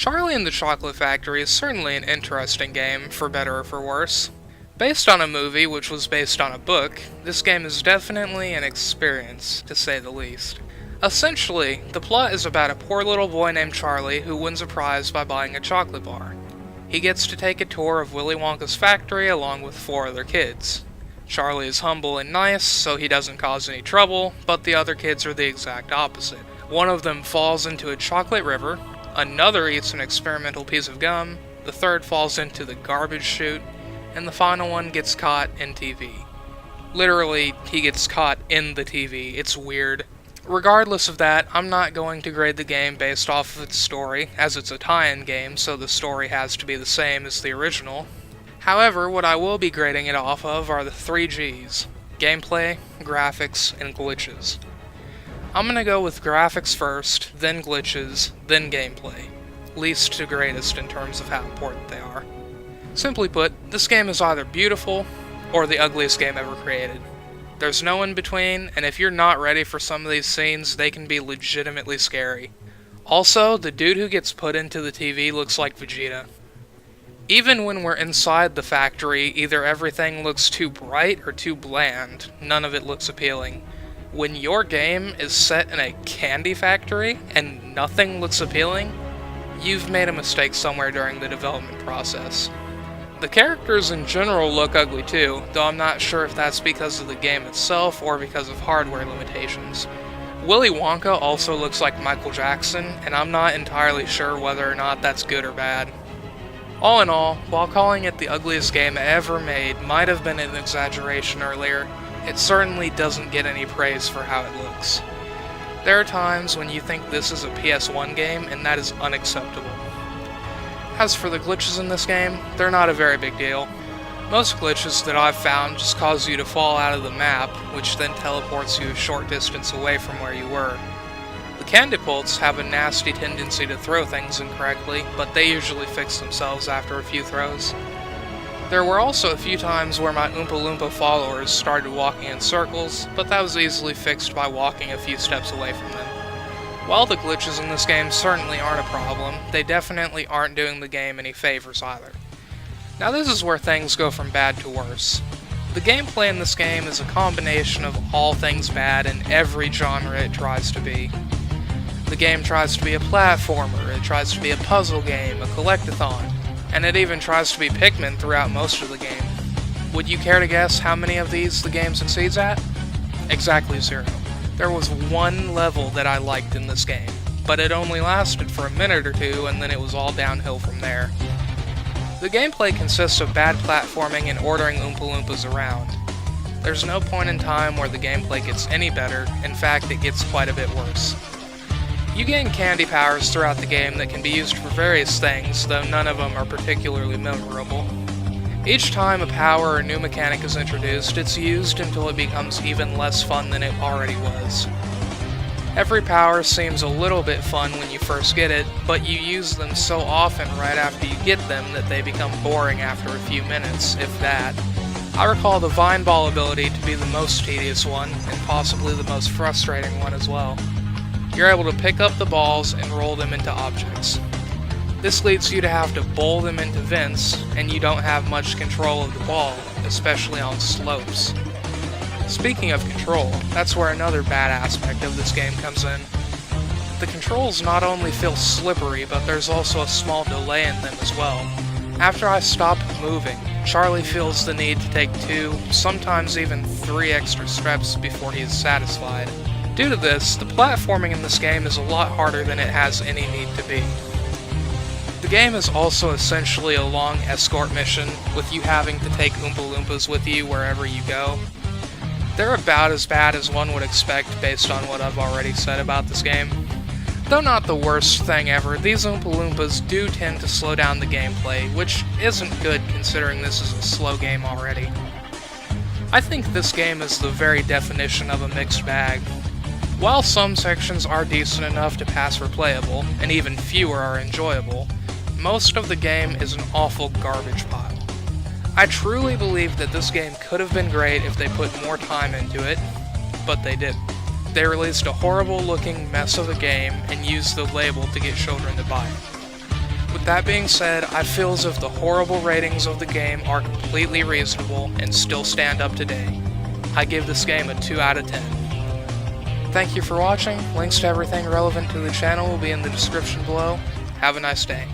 Charlie and the Chocolate Factory is certainly an interesting game, for better or for worse. Based on a movie which was based on a book, this game is definitely an experience, to say the least. Essentially, the plot is about a poor little boy named Charlie who wins a prize by buying a chocolate bar. He gets to take a tour of Willy Wonka's factory along with 4 other kids. Charlie is humble and nice, so he doesn't cause any trouble, but the other kids are the exact opposite. One of them falls into a chocolate river, another eats an experimental piece of gum, the third falls into the garbage chute, and the final one gets caught in TV. Literally, he gets caught in the TV. It's weird. Regardless of that, I'm not going to grade the game based off of its story, as it's a tie-in game, so the story has to be the same as the original. However, what I will be grading it off of are the 3 Gs: gameplay, graphics, and glitches. I'm gonna go with graphics first, then glitches, then gameplay. Least to greatest in terms of how important they are. Simply put, this game is either beautiful, or the ugliest game ever created. There's no in between, and if you're not ready for some of these scenes, they can be legitimately scary. Also, the dude who gets put into the TV looks like Vegeta. Even when we're inside the factory, either everything looks too bright or too bland. None of it looks appealing. When your game is set in a candy factory and nothing looks appealing, you've made a mistake somewhere during the development process. The characters in general look ugly too, though I'm not sure if that's because of the game itself or because of hardware limitations. Willy Wonka also looks like Michael Jackson, and I'm not entirely sure whether or not that's good or bad. All in all, while calling it the ugliest game ever made might have been an exaggeration earlier, it certainly doesn't get any praise for how it looks. There are times when you think this is a PS1 game, and that is unacceptable. As for the glitches in this game, they're not a very big deal. Most glitches that I've found just cause you to fall out of the map, which then teleports you a short distance away from where you were. The Candipults have a nasty tendency to throw things incorrectly, but they usually fix themselves after a few throws. There were also a few times where my Oompa Loompa followers started walking in circles, but that was easily fixed by walking a few steps away from them. While the glitches in this game certainly aren't a problem, they definitely aren't doing the game any favors either. Now this is where things go from bad to worse. The gameplay in this game is a combination of all things bad in every genre it tries to be. The game tries to be a platformer, it tries to be a puzzle game, a collectathon, and it even tries to be Pikmin throughout most of the game. Would you care to guess how many of these the game succeeds at? Exactly 0. There was one level that I liked in this game, but it only lasted for a minute or 2 and then it was all downhill from there. The gameplay consists of bad platforming and ordering Oompa Loompas around. There's no point in time where the gameplay gets any better, in fact it gets quite a bit worse. You gain candy powers throughout the game that can be used for various things, though none of them are particularly memorable. Each time a power or new mechanic is introduced, it's used until it becomes even less fun than it already was. Every power seems a little bit fun when you first get it, but you use them so often right after you get them that they become boring after a few minutes, if that. I recall the Vine Ball ability to be the most tedious one, and possibly the most frustrating one as well. You're able to pick up the balls and roll them into objects. This leads you to have to bowl them into vents, and you don't have much control of the ball, especially on slopes. Speaking of control, that's where another bad aspect of this game comes in. The controls not only feel slippery, but there's also a small delay in them as well. After I stop moving, Charlie feels the need to take 2, sometimes even 3 extra steps before he is satisfied. Due to this, the platforming in this game is a lot harder than it has any need to be. The game is also essentially a long escort mission, with you having to take Oompa Loompas with you wherever you go. They're about as bad as one would expect based on what I've already said about this game. Though not the worst thing ever, these Oompa Loompas do tend to slow down the gameplay, which isn't good considering this is a slow game already. I think this game is the very definition of a mixed bag. While some sections are decent enough to pass for playable, and even fewer are enjoyable, most of the game is an awful garbage pile. I truly believe that this game could have been great if they put more time into it, but they didn't. They released a horrible looking mess of a game and used the label to get children to buy it. With that being said, I feel as if the horrible ratings of the game are completely reasonable and still stand up today. I give this game a 2 out of 10. Thank you for watching. Links to everything relevant to the channel will be in the description below. Have a nice day.